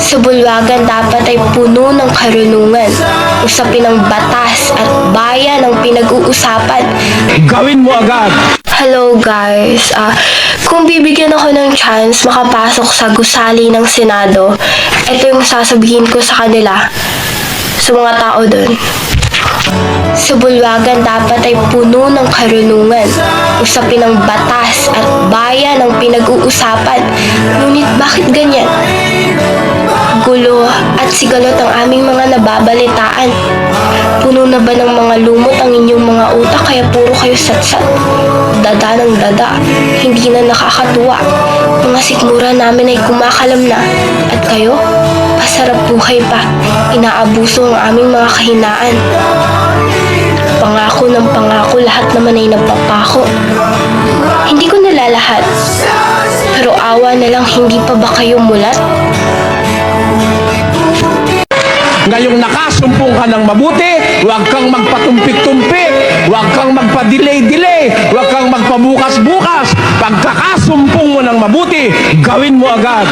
Sa bulwagan dapat ay puno ng karunungan. Usapin ng batas at bayan ang pinag-uusapan. Gawin mo agad! Hello guys, kung bibigyan ako ng chance makapasok sa gusali ng Senado, ito yung sasabihin ko sa kanila, sa mga tao doon. Sa bulwagan dapat ay puno ng karunungan. Usapin ng batas at bayan ang pinag-uusapan. Ngunit bakit ganyan? Gulo at sigalot ang aming mga nababalitaan. Puno na ba ng mga lumot ang inyong mga utak kaya puro kayo satsat? Dada ng dada, hindi na nakakatuwa. Mga sikmura namin ay kumakalam na. At kayo, pasarap buhay pa. Inaabuso ang aming mga kahinaan. Pangako ng pangako, lahat naman ay nagpapako. Hindi ko nalalahat. Pero awa na lang, hindi pa ba kayo mulat? Ngayong nakasumpong ka ng mabuti, huwag kang magpatumpik-tumpik, huwag kang magpa-delay-delay, huwag kang magpabukas-bukas. Pagkakasumpong mo ng mabuti, gawin mo agad.